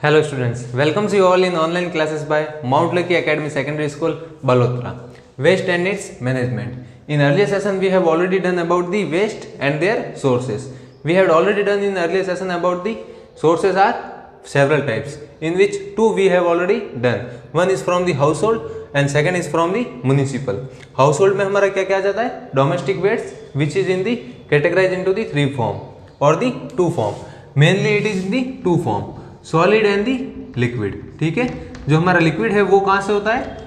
Hello students, welcomes you all in online classes by Mount Lucky Academy Secondary School, Balotra. Waste and its management. In earlier session we have already done about the waste and their sources. We had already done in earlier session about the sources are several types, in which two we have already done. One is from the household and second is from the municipal. Household में हमारा क्या क्या आ जाता है? Domestic waste which is in the categorized into the three form or the two form. Mainly it is in the two form. Solid and the liquid. ठीक है, जो हमारा लिक्विड है वो कहाँ से होता है?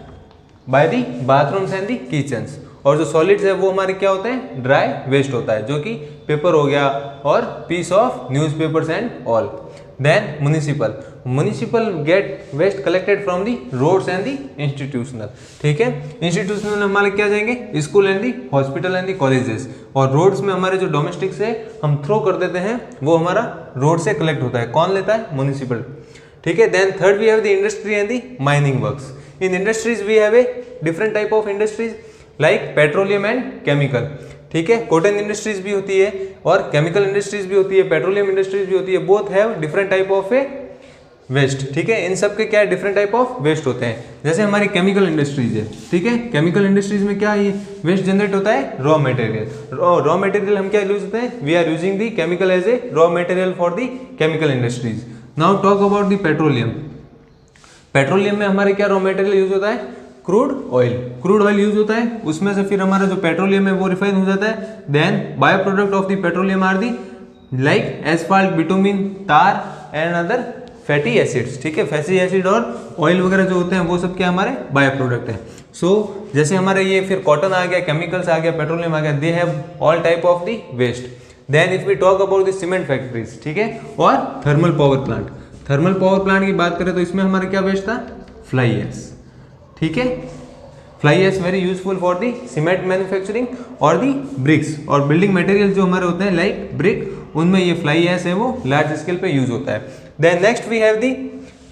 By the bathrooms and the kitchens. और जो सॉलिड्स है वो हमारे क्या होते हैं? ड्राई वेस्ट होता है, जो कि पेपर हो गया और piece of newspapers and all. Then municipal get waste collected from the roads and the institutional. ठीक है, इंस्टीट्यूशनल हमारे क्या जाएंगे? School and the hospital and the colleges. और रोड्स में हमारे जो डोमेस्टिक से हम थ्रो कर देते हैं वो हमारा रोड से कलेक्ट होता है. कौन लेता है? म्युनिसिपल. ठीक है, then third we have the industry and the mining works. In industries we have a different type of industries like petroleum and chemical. ठीक है, कॉटन इंडस्ट्रीज भी होती है और केमिकल इंडस्ट्रीज भी होती है, पेट्रोलियम इंडस्ट्रीज भी होती है. Both have different type of a waste. ठीक है, इन सब के क्या डिफरेंट टाइप ऑफ वेस्ट होते हैं. जैसे हमारी केमिकल इंडस्ट्रीज है. ठीक है, केमिकल इंडस्ट्रीज में क्या ये वेस्ट जनरेट होता है? Raw material. रॉ मटेरियल हम क्या यूज होते हैं? We are using the chemical as a raw material for the chemical industries. Now talk about the petroleum. Petroleum में हमारे क्या रॉ मटेरियल यूज होता है? Crude oil. Crude oil use होता है, उसमें से फिर हमारा जो पेट्रोलियम है वो रिफाइन हो जाता है. Then bio product of the petroleum are the like asphalt, bitumen, tar and other fatty acids. ठीक है, फैटी एसिड और ऑयल वगैरह जो होते हैं वो सब क्या हमारे बायो प्रोडक्ट है. सो जैसे हमारे ये फिर कॉटन आ गया, केमिकल्स आ गया, पेट्रोलियम आ गया, they have all type of the waste. Then if we talk about the cement factories. ठीक है, और thermal power plant. Thermal power plant की बात करें तो इसमें हमारे क्या वेस्ट था? Fly ash. ठीक है, fly ash very useful for the cement manufacturing और दी ब्रिक्स. और बिल्डिंग मटेरियल जो हमारे होते हैं लाइक ब्रिक, उनमें ये फ्लाई एश है वो लार्ज स्केल पे यूज होता है. Then next we have the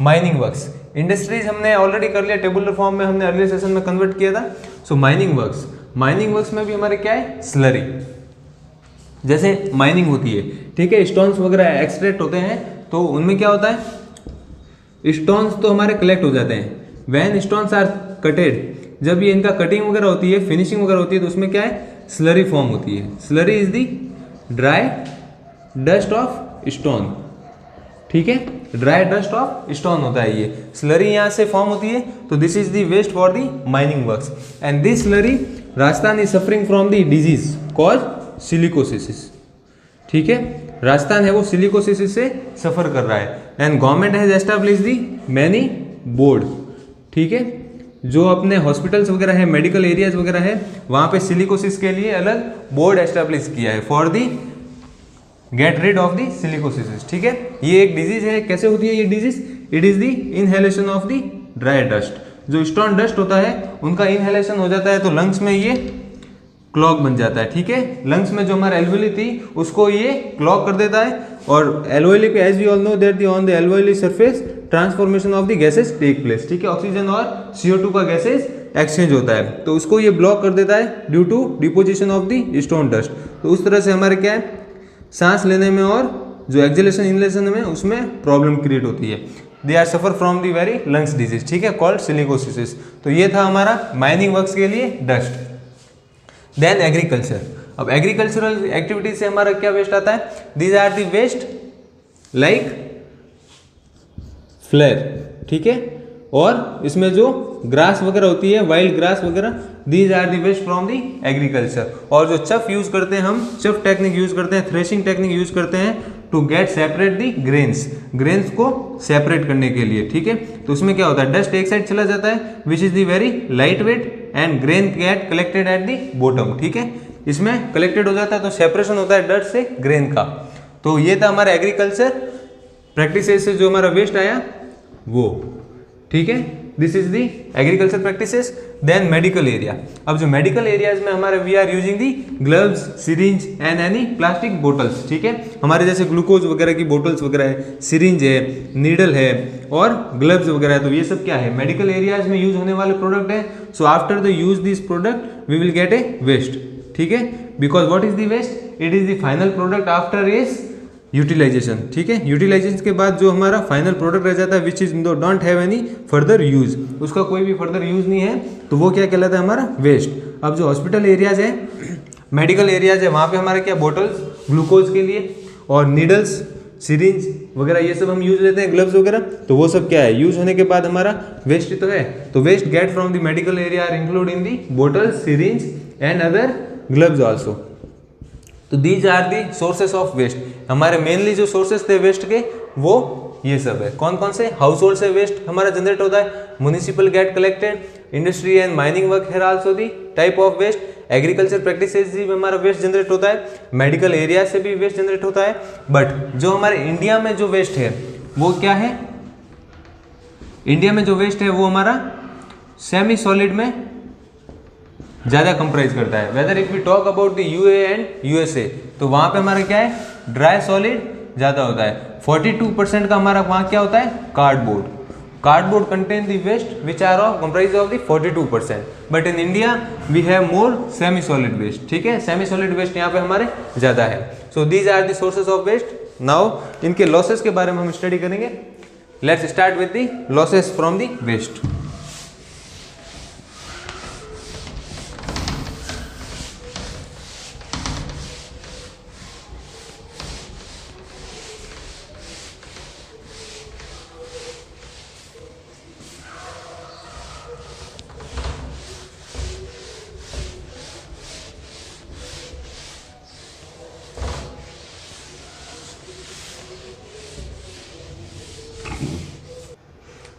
mining works. Industries हमने ऑलरेडी कर लिया, टेबुलर फॉर्म में हमने अर्लियर सेशन में कन्वर्ट किया था. सो माइनिंग वर्क्स में भी हमारे क्या है? स्लरी. जैसे माइनिंग होती है, ठीक है, स्टोन्स वगैरह एक्सट्रैक्ट होते हैं, तो उनमें क्या होता है? स्टोन्स तो हमारे कलेक्ट हो जाते हैं. व्हेन स्टोन्स आर कटेड, जब ये इनका कटिंग वगैरह होती है, फिनिशिंग वगैरह होती है, तो उसमें क्या है? स्लरी फॉर्म होती है. Slurry is the dry dust of stone. ठीक है, ड्राई डस्ट ऑफ स्टोन होता है ये. स्लरी यहाँ से फॉर्म होती है, तो this is the waste for the mining works. And this slurry, Rajasthan is suffering from the disease cause silicosis. ठीक है, राजस्थान है वो सिलिकोसिस से सफर कर रहा है. And government has establish the many board. ठीक है, जो अपने हॉस्पिटल्स वगैरह है, मेडिकल एरियाज वगैरह है, वहाँ पे सिलिकोसिस के लिए अलग बोर्ड एस्टैब्लिश किया है for the get rid of the silicosis. ठीक है, ये एक डिजीज है. कैसे होती है ये disease? It is the inhalation of the dry dust. जो स्टोन डस्ट होता है उनका इनहेलेशन हो जाता है तो लंग्स में ये क्लॉग बन जाता है. ठीक है, लंग्स में जो हमारा एल्वेली थी उसको ये क्लॉग कर देता है. और एल्वेली पे as we all know that on the alveoli surface transformation of the gases take place. ठीक है, ऑक्सीजन और CO2 का गैसेस एक्सचेंज होता है, तो उसको ये ब्लॉक कर देता है due to deposition of the stone dust. तो उस तरह से हमारे क्या है? सांस लेने में और जो एक्सहेलेशन इनहेलेशन में उसमें प्रॉब्लम क्रिएट होती है. They are suffer from the very lungs disease. ठीक है, कॉल्ड सिलिकोसिस. तो ये था हमारा माइनिंग वर्क्स के लिए डस्ट. Then agriculture. अब एग्रीकल्चरल एक्टिविटीज से हमारा क्या वेस्ट आता है? These are the waste like flare. ठीक है, और इसमें जो ग्रास वगैरह होती है, वाइल्ड ग्रास वगैरह, these are the waste from the agriculture. और जो चफ यूज करते हैं हम, चफ टेक्निक यूज करते हैं, थ्रेशिंग टेक्निक यूज करते हैं to get separate the grains को सेपरेट करने के लिए. ठीक है, तो उसमें क्या होता है? डस्ट एक साइड चला जाता है which is the very light weight and grain get collected at the bottom. ठीक है, इसमें कलेक्टेड हो जाता है तो सेपरेशन होता है डस्ट से ग्रेन का. तो ये था हमारा एग्रीकल्चर प्रैक्टिसेस से जो हमारा वेस्ट आया वो. ठीक है, this is the agriculture practices. Then medical area. अब जो मेडिकल एरियाज में हमारे we are using the gloves, syringe and any plastic bottles. ठीक है, हमारे जैसे ग्लूकोज वगैरह की बोटल्स वगैरह है, सिरिंज है, नीडल है और ग्लव्स वगैरह है. तो ये सब क्या है? मेडिकल एरियाज में यूज होने वाले प्रोडक्ट है. So after the use this product we will get a waste. ठीक है, because what is the waste? It is the final product after is utilization, ठीक है। यूटिलाइजेशन के बाद जो हमारा फाइनल प्रोडक्ट रह जाता है which is don't have any further use, उसका कोई भी फर्दर यूज नहीं है, तो वो क्या कहलाता है हमारा वेस्ट। अब जो हॉस्पिटल एरियाज है, मेडिकल एरियाज है, वहाँ पे हमारा क्या बोटल्स ग्लूकोज के लिए और नीडल्स, सिरिंज वगैरह ये सब हम यूज लेते हैं, ग्लव्स वगैरह, तो वो सब क्या है यूज होने के बाद हमारा वेस्ट तो है। तो waste get from the medical area are include in the bottles, syringe and other gloves also. तो these are the sources of waste. हमारे मेनली जो सोर्सेस थे वेस्ट के वो ये सब है। कौन कौन से? हाउस होल्ड से वेस्ट हमारा जनरेट होता है, municipal get collected, industry and mining work here also the type of waste, agriculture practices से भी हमारा वेस्ट जनरेट होता है, मेडिकल एरिया से भी वेस्ट जनरेट होता है। बट जो हमारे इंडिया में जो वेस्ट है वो क्या है? इंडिया में जो वेस्ट है वो हमारा सेमी सॉलिड में ज़्यादा कंप्राइज करता है। Whether if we talk about the UA and USA, तो वहाँ पे हमारा क्या है? ड्राई सॉलिड ज़्यादा होता है। 42% का हमारा वहाँ क्या होता है? Cardboard. Cardboard contain the waste which are of comprise of the 42%, but in India we have more semi solid waste, ठीक है। सेमी सॉलिड वेस्ट यहाँ पे हमारे ज़्यादा है। So these are the sources of waste. Now इनके losses के बारे में हम स्टडी करेंगे। Let's start with the losses from the waste.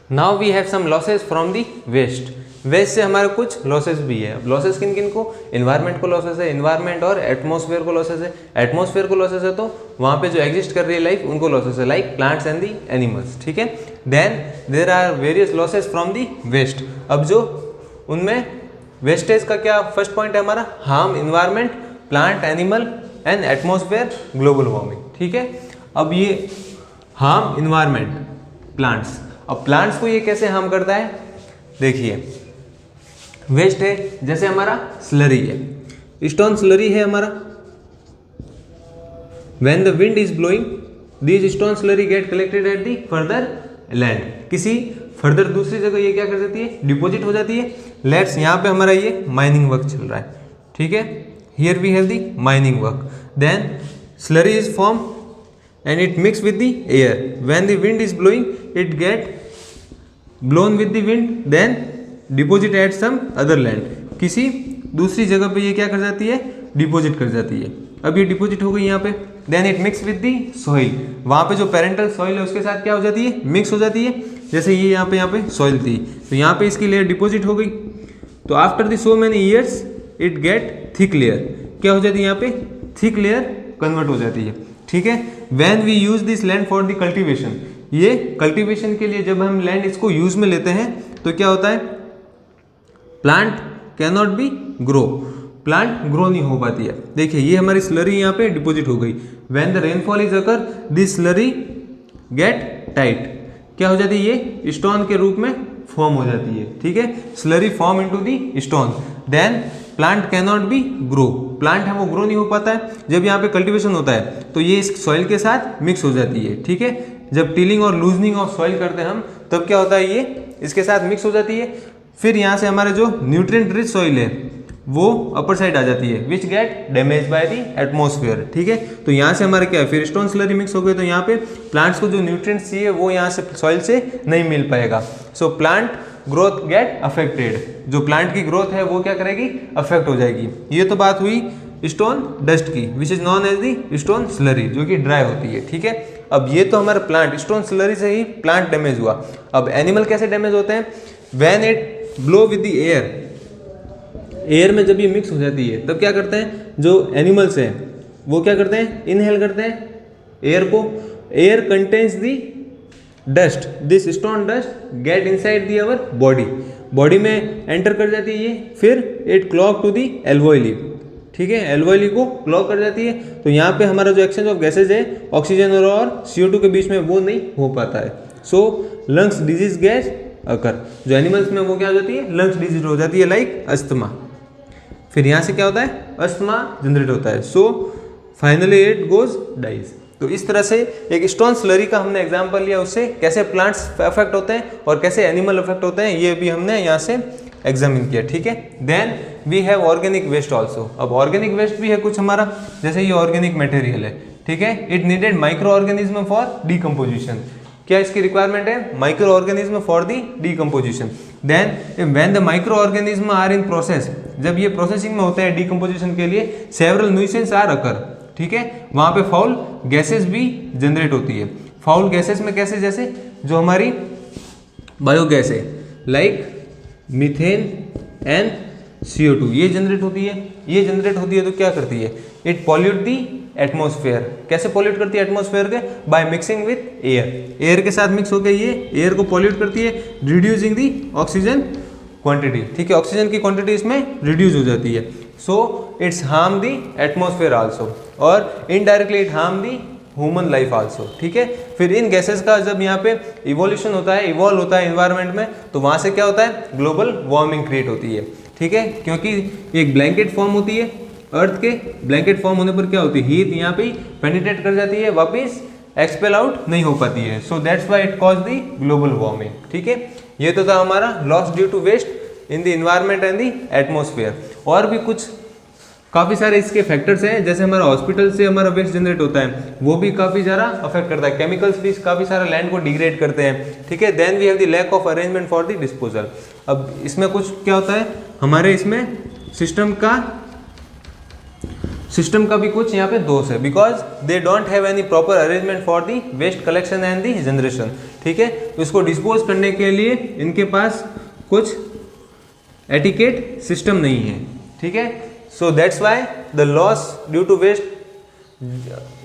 Now we have some losses from the waste. Waste से हमारे कुछ लॉसेस भी है। अब लॉसेस किन किन को? इन्वायरमेंट को लॉसेस है, इन्वायरमेंट और एटमॉस्फेयर को लॉसेस है। एटमॉस्फेयर को लॉसेस है तो वहाँ पे जो एग्जिस्ट कर रही है लाइफ उनको लॉसेस है, like plants and the animals, ठीक है। Then there are various losses from the waste. अब जो उनमें वेस्टेज का क्या फर्स्ट पॉइंट है हमारा? Harm environment, plant, animal and atmosphere, global warming, ठीक है। अब ये हार्म इन्वायरमेंट, प्लांट्स, अब प्लांट्स को ये कैसे हार्म करता है? देखिए वेस्ट है जैसे हमारा स्लरी है, स्टोन स्लरी है हमारा। When the wind is blowing these stone slurry get collected at the further land, किसी फर्दर दूसरी जगह ये क्या कर जाती है? डिपॉजिट हो जाती है। लेट्स यहाँ पे हमारा ये माइनिंग वर्क चल रहा है, ठीक है। Here we have the mining work, then slurry is form and it mix with the air. When the wind is blowing, it get blown with the wind, then deposit at some other land. किसी दूसरी जगह पे ये क्या कर जाती है? Deposit कर जाती है। अब ये डिपॉजिट हो गई यहाँ पे, then it mix with the soil. वहाँ पे जो पेरेंटल सॉइल है उसके साथ क्या हो जाती है? मिक्स हो जाती है। जैसे ये यहाँ पे सॉइल थी तो यहाँ पे इसकी लेयर डिपॉजिट हो गई, तो after the so many years it get thick layer, क्या हो जाती है? यहाँ पे थिक लेयर कन्वर्ट हो जाती है, ठीक है। When we use this land for the cultivation, ये कल्टिवेशन के लिए जब हम लैंड इसको यूज में लेते हैं तो क्या होता है? Plant can not be grow, plant grow नहीं हो पाती है। देखिए ये हमारी स्लरी यहाँ पे डिपॉजिट हो गई। When the rainfall is occur this slurry get tight, क्या हो जाती है? ये स्टोन के रूप में फॉर्म हो जाती है, ठीक है। Slurry form into the stone, then plant can not be grow, plant है वो ग्रो नहीं हो पाता है। जब यहाँ पे कल्टीवेशन होता है तो ये इस सॉइल के साथ मिक्स हो जाती है, ठीक है। जब टिलिंग और लूजनिंग ऑफ सॉइल करते हैं हम तब क्या होता है? ये इसके साथ मिक्स हो जाती है। फिर यहाँ से हमारे जो न्यूट्रिएंट रिच सॉइल है वो अपर साइड आ जाती है, which get damage by the atmosphere, ठीक है। तो यहाँ से हमारे क्या है? फिर स्टोन स्लरी मिक्स हो गए तो यहाँ पे प्लांट्स को जो न्यूट्रिएंट्स चाहिए वो यहाँ से सॉइल से नहीं मिल पाएगा। सो प्लांट ग्रोथ गेट अफेक्टेड, जो प्लांट की ग्रोथ है वो क्या करेगी? अफेक्ट हो जाएगी। ये तो बात हुई स्टोन डस्ट की, which is known as the stone slurry, जो कि ड्राई होती है, ठीक है। अब ये तो हमारा प्लांट, स्टोन स्लरी से ही प्लांट डैमेज हुआ। अब एनिमल कैसे डैमेज होते हैं? When it blow with the air, air में जब ये मिक्स हो जाती है तब क्या करते हैं? जो एनिमल्स हैं वो क्या करते हैं? इनहेल करते हैं एयर को। Air contains the dust, this stone dust get inside the our body, body में एंटर कर जाती है ये, फिर इट क्लॉग टू दी एल्वोइली, ठीक है। एल्वोइली को क्लॉग कर जाती है, तो यहाँ पे हमारा जो एक्सचेंज ऑफ गैसेज है ऑक्सीजन और CO2 के बीच में वो नहीं हो पाता है। सो लंग्स डिजीज गैस अकर, जो एनिमल्स में वो क्या हो जाती है? लंग्स डिजीज हो जाती है, लाइक अस्थमा। फिर यहाँ से क्या होता है? अस्थमा जनरेट होता है। So finally it goes dies. तो इस तरह से एक स्टोन स्लरी का हमने एग्जांपल लिया, उससे कैसे प्लांट्स अफेक्ट होते हैं और कैसे एनिमल अफेक्ट होते हैं ये भी हमने यहाँ से एग्जामिन किया, ठीक है। Then we have organic waste also. अब ऑर्गेनिक वेस्ट भी है कुछ हमारा, जैसे ये ऑर्गेनिक मटेरियल है, ठीक है। It needed micro organism for decomposition. क्या इसकी रिक्वायरमेंट है? Micro organism for the decomposition. Then when the micro organism are in process, जब ये प्रोसेसिंग में होते हैं डीकम्पोजिशन के लिए, सेवरल न्यूसेंस आर अकर, ठीक है। वहाँ पे फाउल गैसेस भी जनरेट होती है। फाउल गैसेस में कैसे? जैसे जो हमारी बायोगैस है लाइक मीथेन एंड CO2 ये जनरेट होती है। ये जनरेट होती है तो क्या करती है? It pollute the atmosphere. कैसे पॉल्यूट करती है एटमॉस्फेयर के? By mixing with air. Air के साथ मिक्स होकर ये एयर को पॉल्यूट करती है, रिड्यूसिंग दी ऑक्सीजन क्वांटिटी, ठीक है। ऑक्सीजन की क्वांटिटी इसमें रिड्यूस हो जाती है। So it's harm the atmosphere also, और indirectly it harm the human life also, ठीक है। फिर इन गैसेस का जब यहाँ पे इवोल्यूशन होता है, इवॉल्व होता है इन्वायरमेंट में, तो वहाँ से क्या होता है? ग्लोबल वार्मिंग क्रिएट होती है, ठीक है। क्योंकि एक ब्लैंकेट फॉर्म होती है अर्थ के, ब्लैंकेट फॉर्म होने पर क्या होती है? हीट यहाँ पे पेनिट्रेट कर जाती है, वापस एक्सपेल आउट नहीं हो पाती है। So that's why it cause the global warming, ठीक है। ये तो था हमारा loss due to waste in the environment and the atmosphere. और भी कुछ काफ़ी सारे इसके फैक्टर्स हैं, जैसे हमारा हॉस्पिटल से हमारा वेस्ट जनरेट होता है, वो भी काफ़ी ज़्यादा अफेक्ट करता है। केमिकल्स भी काफ़ी सारा लैंड को डिग्रेड करते हैं, ठीक है। Then we have the lack of arrangement for the disposal. अब इसमें कुछ क्या होता है हमारे इसमें सिस्टम का भी कुछ यहाँ पे दोष है, because they don't have any proper arrangement for the waste collection and the generation, ठीक है। तो इसको डिस्पोज करने के लिए इनके पास कुछ एटिकेट सिस्टम नहीं है, ठीक है। So that's why the loss due to waste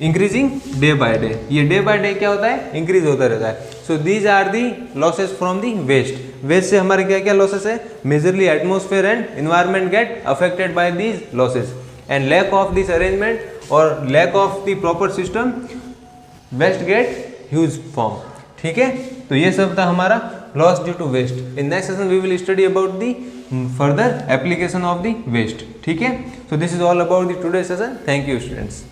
increasing day by day. ये डे बाय डे क्या होता है? इंक्रीज होता रहता है। So these are the losses from the waste. Waste से हमारे क्या क्या लॉसेस है? Majorly atmosphere and environment get affected by these losses, and lack of this arrangement or lack of the proper system waste get huge form, ठीक है। तो ये सब था हमारा loss due to waste. In next session we will study about the further application of the waste, ठीक है। So this is all about the today's session. Thank you students.